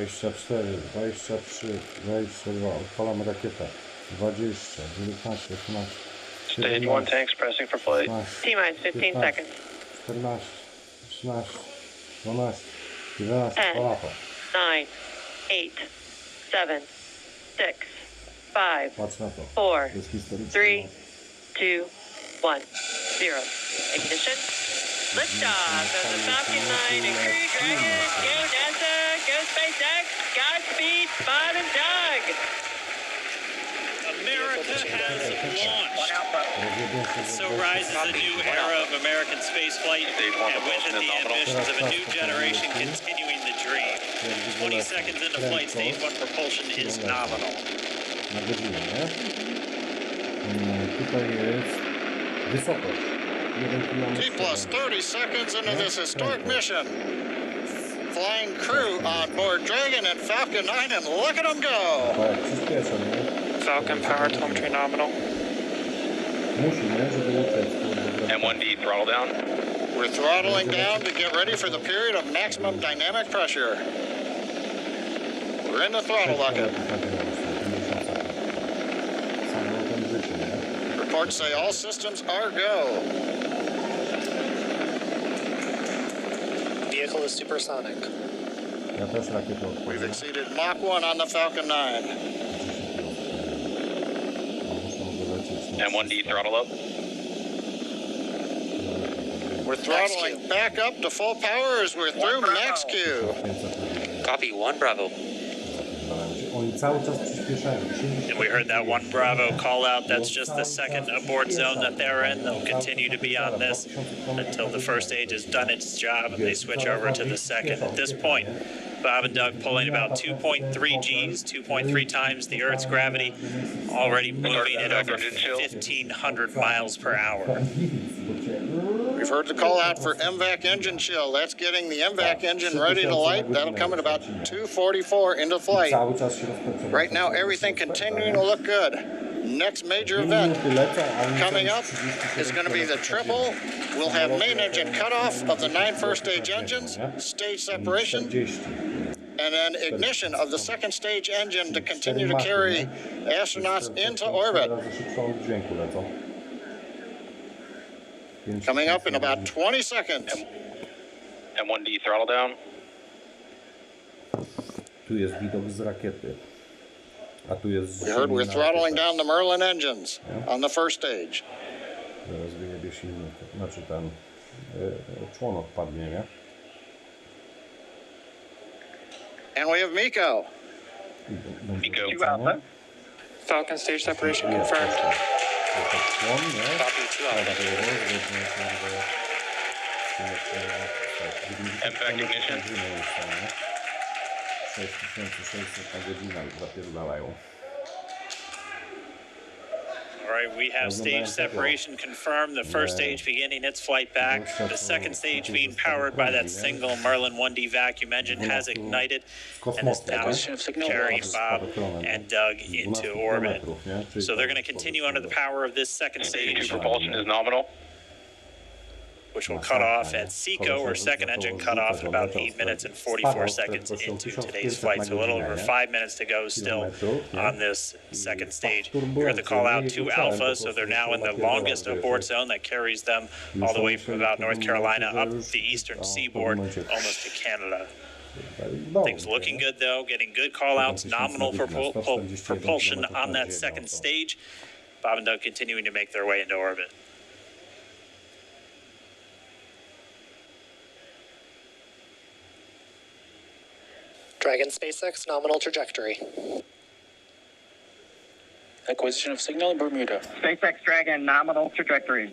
24, 23, 22, odpalamy rakietę. 20, 19, 18, Stage 1 tanks pressing for flight. T-minus 15 seconds. 14, 13, 12, 11, 10, polato. 9, 8, 7, 6, 5, Patrz na to. 4, To jest historyczne. 3, 2, 1, 0. Ignition. Liftoff of the Falcon 9 and Crew Dragon. Go NASA, go SpaceX, Godspeed, Bob and Doug. America has launched. So rises a new era of American spaceflight, and with it the ambitions of a new generation continuing the dream. 20 seconds into flight, stage 1 propulsion is nominal. Na godzinę, nie? Tutaj jest wysokość. 1 km. T plus 30 seconds into this historic mission. Flying crew on board Dragon and Falcon 9, and look at them go! Tak, przyspieszę, nie? Falcon power telemetry nominal. Musi, nie? Żeby uciec. M1D throttle down. We're throttling down to get ready for the period of maximum dynamic pressure. We're in the throttle bucket. Samolotem życie, nie? Reports say all systems are go. Vehicle is supersonic. Ja też rakietę We've odpalę. exceeded Mach 1 on the Falcon 9. M1D throttle up. We're throttling back up to full power as we're through max Q. Copy 1 Bravo. Oni cały czas przyspieszają. And we heard that 1 Bravo call out. That's just the second abort zone that they're in. They'll continue to be on this until the first stage has done its job and they switch over to the second. At this point, Bob and Doug pulling about 2.3 Gs, 2.3 times the Earth's gravity, already moving at over 1,500 miles per hour. We've heard the call out for MVAC engine chill. That's getting the MVAC engine ready to light. That'll come at about 2:44 into flight. Cały czas się rozpędza. Right now, everything continuing to look good. Next major event coming up is going to be the triple. We'll have main engine cutoff of the 9 first stage engines, stage separation, and then ignition of the second stage engine to continue to carry astronauts into orbit. Coming up in about 20 seconds. M1D throttle down. Tu jest widok z rakiety. A tu jest. We heard we're throttling down the Merlin engines on the first stage. Zaraz wyjebie silnik. Znaczy ten członok padnie, nie? And we have Miko. Miko. Falcon stage separation confirmed. Copy 2 Alpha. MVAC ignition. 6600 na godzinę zapierdalają. All right, we have stage separation confirmed. The first stage beginning its flight back. The second stage being powered by that single Merlin 1D vacuum engine has ignited and is now carrying Bob and Doug into orbit. So they're going to continue under the power of this second Stage stage, 2 propulsion is nominal. which will cut off at SECO, or second engine cut off in about 8 minutes and 44 seconds into today's flight. So a little over 5 minutes to go still on this second stage. We heard the call out to Alpha, so they're now in the longest abort zone that carries them all the way from about North Carolina up the eastern seaboard, almost to Canada. Things looking good though, getting good call outs, nominal propulsion on that second stage. Bob and Doug continuing to make their way into orbit. Dragon SpaceX nominal trajectory. Acquisition of signal in Bermuda. SpaceX Dragon nominal trajectory.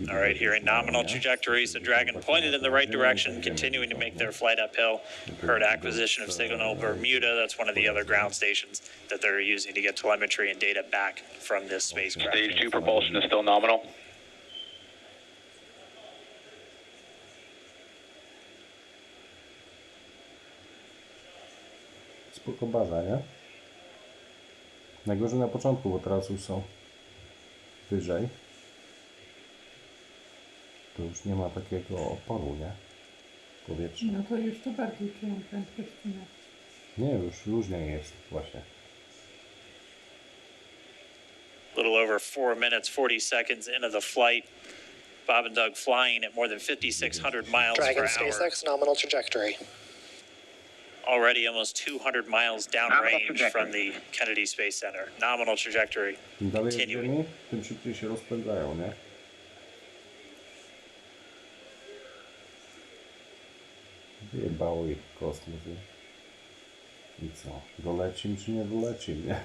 All right, here in nominal trajectories, the Dragon pointed in the right direction, continuing to make their flight uphill. Heard acquisition of signal Bermuda. That's one of the other ground stations that they're using to get telemetry and data back from this spacecraft. Stage 2 propulsion is still nominal. Spoko baza, nie? Najgorzej na początku, bo teraz już są wyżej. To już nie ma takiego oporu, nie? powietrze. No to jeszcze bardziej czują prędkość. Nie, już luźniej jest właśnie. A little over 4 minutes, 40 seconds into the flight. Bob and Doug flying at more than 5,600 miles per Dragon hour. SpaceX nominal trajectory. Already almost 200 miles downrange from the Kennedy Space Center. Nominal trajectory. Im dalej od Continuing. Ziemi, tym szybciej się rozpędzają, nie? Wyjebało ich kosmos. I co? Dolecim czy nie dolecim, nie?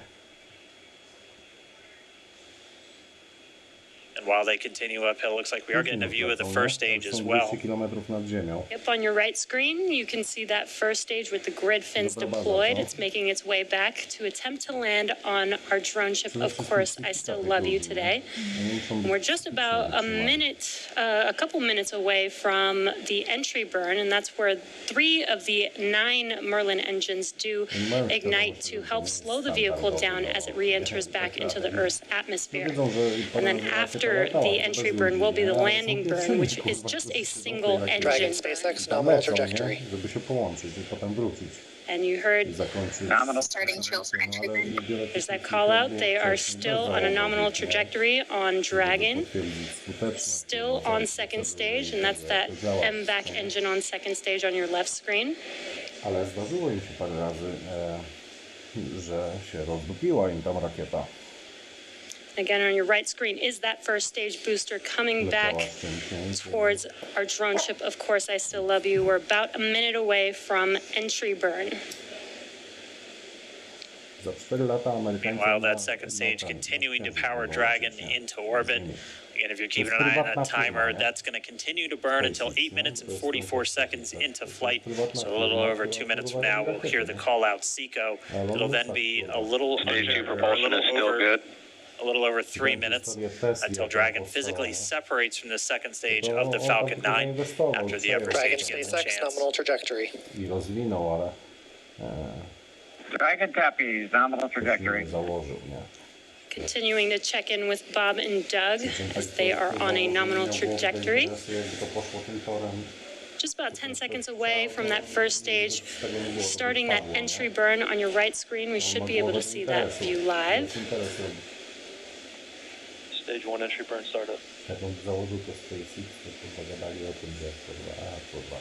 And while they continue uphill, looks like we are getting a view of the first stage as well. 200 km nad ziemią. Yep, on your right screen, you can see that first stage with the grid fins deployed. It's making its way back to attempt to land on our drone ship, Of Course, I Still Love You Today. And we're just about a couple minutes away from the entry burn, and that's where 3 of the 9 Merlin engines do ignite to help slow the vehicle down as it re-enters back into the Earth's atmosphere. And then after the entry burn will be the landing burn, which is just a single Dragon engine. SpaceX nominal trajectory. Żeby się połączyć i potem wrócić. And you heard I zakończyć. Starting chill for entry burn. there's that call out. They are still on a nominal trajectory on Dragon, still on second stage, and that's that MVAC engine on second stage on your left screen. Ale zdarzyło im się parę razy, że się rozdupiła im tam rakieta. Again, on your right screen is that first stage booster coming back towards our drone ship. Of Course, I Still Love You. We're about a minute away from entry burn. Za 4 lata Amerykanie. Meanwhile, that second stage continuing to power Dragon into orbit. Again, if you're keeping an eye on that timer, that's going to continue to burn until 8 minutes and 44 seconds into flight. So a little over 2 minutes from now, we'll hear the call out SECO. It'll then be a little Stage 2 propulsion is still good. a little over 3 minutes until Dragon physically separates from the second stage of the Falcon 9 after the upper Dragon stage gets a SpaceX chance. nominal trajectory. I rozwinął, ale Dragon copies, nominal trajectory. nie założył, nie? Continuing to check in with Bob and Doug as they are on a nominal trajectory. Jakby to poszło tym torem. Just about 10 seconds away from that first stage, starting that entry burn on your right screen. We should be able to see that view live. Stage 1 entry burn startup. Jak on założył to SpaceX, to zagadali o tym, że kurwa,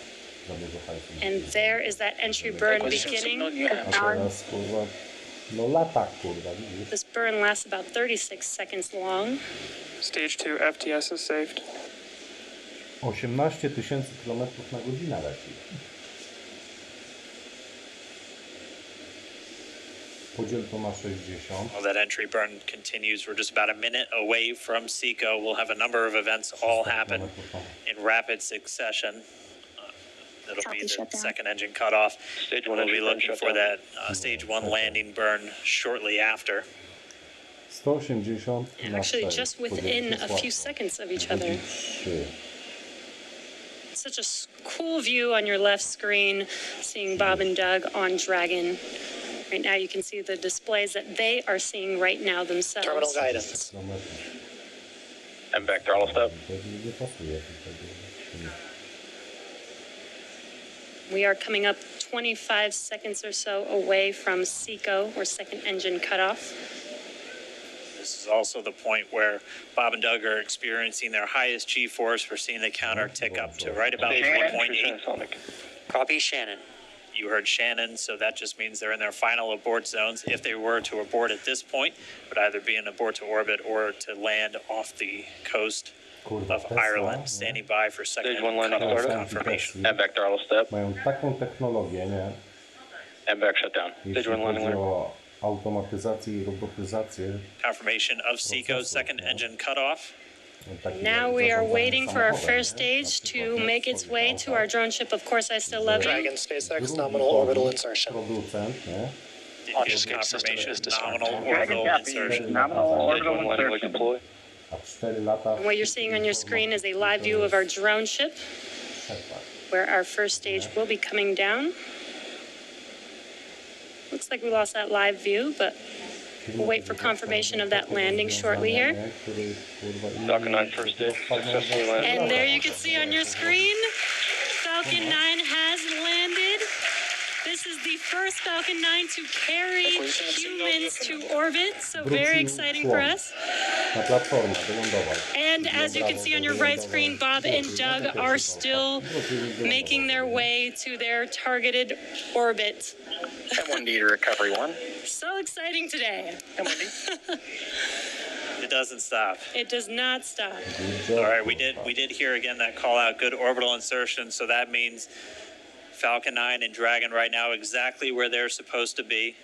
za dużo hajsu. And there is that entry burn beginning. A teraz kurwa, no lata kurwa, widzisz? This burn lasts about 36 seconds long. Stage 2 FTS is saved. 18 000 km na godzinę leci. Podziel to na 60. While that entry burn continues, we're just about a minute away from SECO. We'll have a number of events all happen in rapid succession. That'll be the second engine cutoff. Stage 1 We'll be entry burn looking for shutdown. that stage 1 landing burn shortly after. 180 na Actually, 4. just within a few seconds of each other. 3. Such a cool view on your left screen, seeing Bob and Doug on Dragon. Right now you can see the displays that they are seeing right now Terminal themselves. guidance. And back throttle step. Nie pasuje. We are coming up 25 seconds or so away from SECO, or second engine cutoff. This is also the point where Bob and Doug are experiencing their highest G-force. We're seeing the counter tick up to right about Stage 1 entry 3.8. transonic. Copy Shannon. You heard Shannon, so that just means they're in their final abort zones. If they were to abort at this point, it would either be an abort to orbit or to land off the coast of Ireland, standing by for second Stage 1 landing cutoff startup. confirmation. And back throttle step. Mają taką technologię, nie? And back shutdown. Jeśli Stage 1 landing chodzi alert. o automatyzację i robotyzację. Confirmation of SECO's second engine cutoff. Now we are waiting for our first stage to make its way to our drone ship. Of Course, I Still Love You. Dragon SpaceX nominal orbital insertion. Producent, nie? Is confirmation nominal Dragon orbital copies, insertion. nominal Stage 1 orbital landing leg insertion. deploy. A 4 lata And what you're seeing on your screen is a live view of our drone ship, przetrwać. where our first stage will be coming down. Looks like we lost that live view, but we'll wait for confirmation of that landing shortly here. Falcon 9 first stage successfully landed. And there you can see on your screen, Falcon 9 This is the first Falcon 9 to carry humans to orbit, so very exciting for us. Na platformę wylądował. And as you can see on your right screen, Bob and Doug are still making their way to their targeted orbit. M1D to recovery 1. So exciting today. M1D. It doesn't stop. It does not stop. All right, we did hear again that call out, good orbital insertion, so that means Falcon 9 and Dragon right now exactly where they're supposed to be.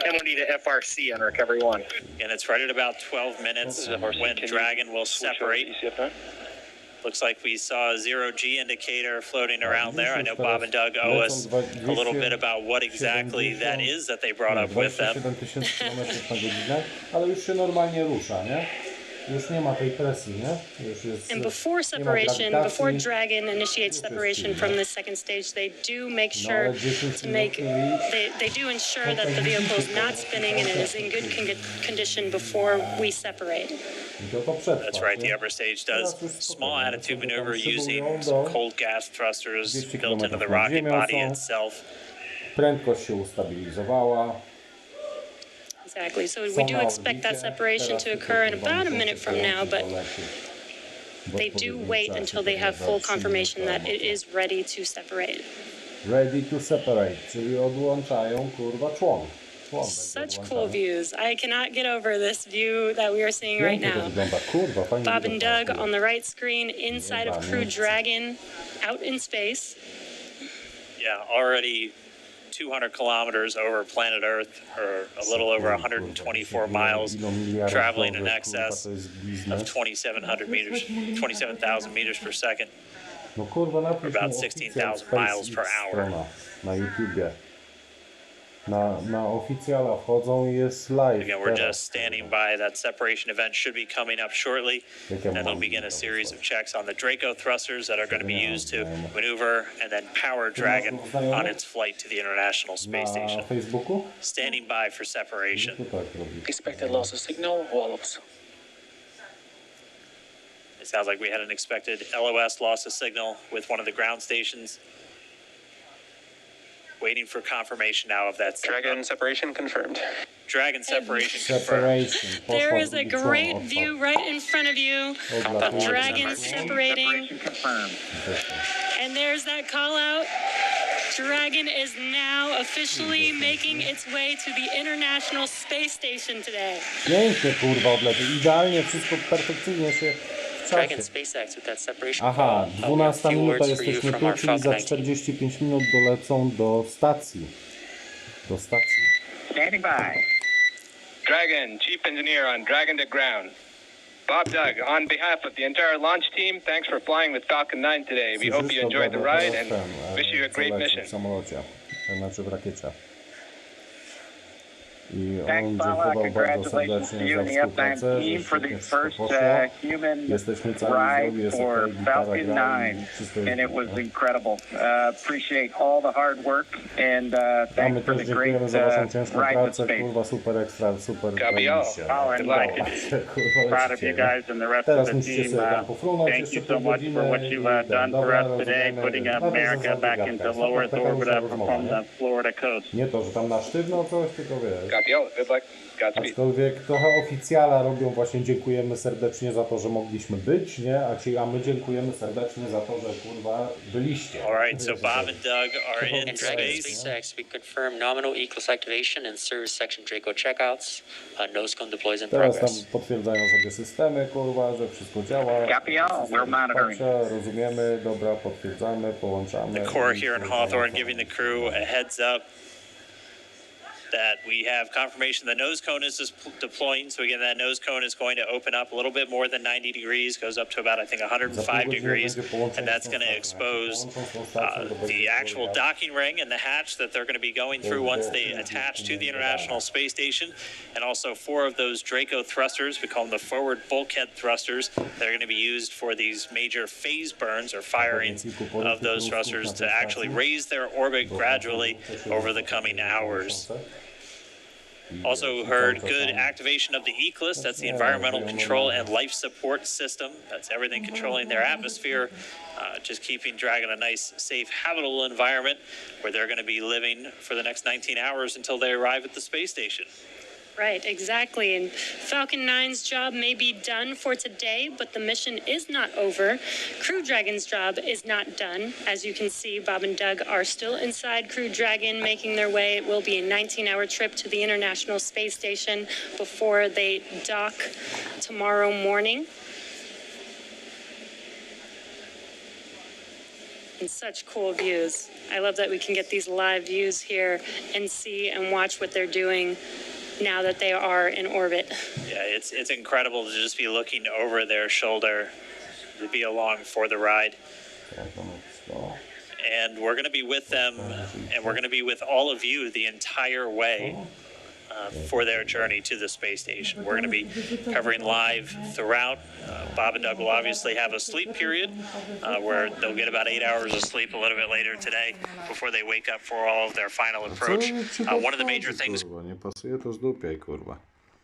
M1D to FRC on recovery 1. And it's right at about 12 minutes when Dragon will separate. Looks like we saw a 0G indicator floating around there. I know Bob and Doug owe us a little bit about what exactly that is that they brought up with them. 27 000 km/h, ale już się normalnie rusza, nie? Już nie ma tej presji, nie? Już jest, And before separation, before Dragon initiates separation from the second stage, they do make sure to make, they do ensure that the vehicle is not spinning and it is in good condition before we separate. That's right, the upper stage does small attitude maneuver using some cold gas thrusters built into the rocket body itself. Prędkość się ustabilizowała. Exactly. So we do expect that separation to occur in about a minute from now, but they do wait until they have full confirmation that it is ready to separate. Ready to separate, czyli odłączają, kurwa, człon. Such cool views. I cannot get over this view that we are seeing right now. Bob and Doug on the right screen inside of Crew Dragon out in space. Yeah, already 200 kilometers over planet Earth, or a little over 124 miles, traveling in excess of 2,700 meters, 27,000 meters per second, or about 16,000 miles per hour. Na YouTubie. Na oficjala wchodzą i jest live. Again, we're just standing by. That separation event should be coming up shortly. And they'll begin a series of checks on the Draco thrusters that are going to be used to maneuver and then power Dragon on its flight to the International Space Station. Na Facebooku? Standing by for separation. Expected loss of signal, wallows. It sounds like we had an expected LOS loss of signal with one of the ground stations. Waiting for confirmation now of that. Dragon separation confirmed. Dragon separation confirmed. There is a great view right in front of you of Dragon separating. And there's that call out. Dragon is now officially making its way to the International Space Station today. Pięknie, kurwa, odlety. Idealnie, wszystko perfekcyjnie się w czasie. Aha, 12 minuta jesteśmy tu, czyli za 45 minut dolecą do stacji. Standing by. Dragon, Chief Engineer on Dragon to ground. Bob Doug, on behalf of the entire launch team, thanks for flying with Falcon 9 today. We hope you enjoyed the ride and wish you a great mission. W samolocie, znaczy w rakiecie. I on Thanks, Bala. dziękował bardzo Congratulations to serdecznie you za and the F9 współpracę, team że for the świetnie wszystko first poszło. human Jesteśmy cali ride zdrowi, jest for okej, gitara Falcon gra i 9, wszystko and jest it was gitara. incredible. Appreciate all the hard work and A my thanks for też the great dziękujemy za waszą ciężką ride to pracę, space. kurwa, super ekstra, super Copy all. zajebiście. and proud of you guys and the rest of Teraz the musicie team. sobie tam pofrunąć Thank jeszcze you so pół much godziny for what i you've done for dobra, us today, rozumiemy. putting Nawet America za back zagadka. into Jest low Earth taka orbit luźna up rozmowa, from nie? the Florida coast. Nie to, że tam na sztywno coś, tylko wiesz. Copy all. Good luck. Godspeed. Aczkolwiek trochę oficjala robią właśnie dziękujemy serdecznie za to, że mogliśmy być, nie? A my dziękujemy serdecznie za to, że kurwa byliście. All right, so Bob and Doug are in And Dragon space. SpaceX, we confirm nominal E-class activation and service section Draco checkouts. Nose cone deploys in Teraz tam progress. potwierdzają sobie systemy, kurwa, że wszystko działa. Copy all. We're monitoring. Rozumiemy, dobra, potwierdzamy, połączamy. The core here in Hawthorne giving the crew a heads up that we have confirmation the nose cone is deploying. So again, that nose cone is going to open up a little bit more than 90 degrees, goes up to about, I think, 105 degrees. And that's going to expose the actual docking ring and the hatch that they're going to be going through once they attach to the International Space Station. And also 4 of those Draco thrusters, we call them the forward bulkhead thrusters, that are going to be used for these major phase burns or firings of those thrusters to actually raise their orbit gradually over the coming hours. Also heard good activation of the ECLIS, that's the Environmental Control and Life Support System. That's everything controlling their atmosphere, just keeping Dragon a nice, safe, habitable environment where they're going to be living for the next 19 hours until they arrive at the space station. Right, exactly. And Falcon 9's job may be done for today, but the mission is not over. Crew Dragon's job is not done. As you can see, Bob and Doug are still inside Crew Dragon, making their way. It will be a 19-hour trip to the International Space Station before they dock tomorrow morning. And such cool views. I love that we can get these live views here and see and watch what they're doing now that they are in orbit. Yeah, it's incredible to just be looking over their shoulder, to be along for the ride. And we're going to be with them, and we're going to be with all of you the entire way for their journey to the space station. We're going to be covering live throughout. Bob and Doug will obviously have a sleep period where they'll get about 8 hours of sleep a little bit later today before they wake up for all of their final approach. One of the major things... Nie pasuje to z dupiej, kurwa.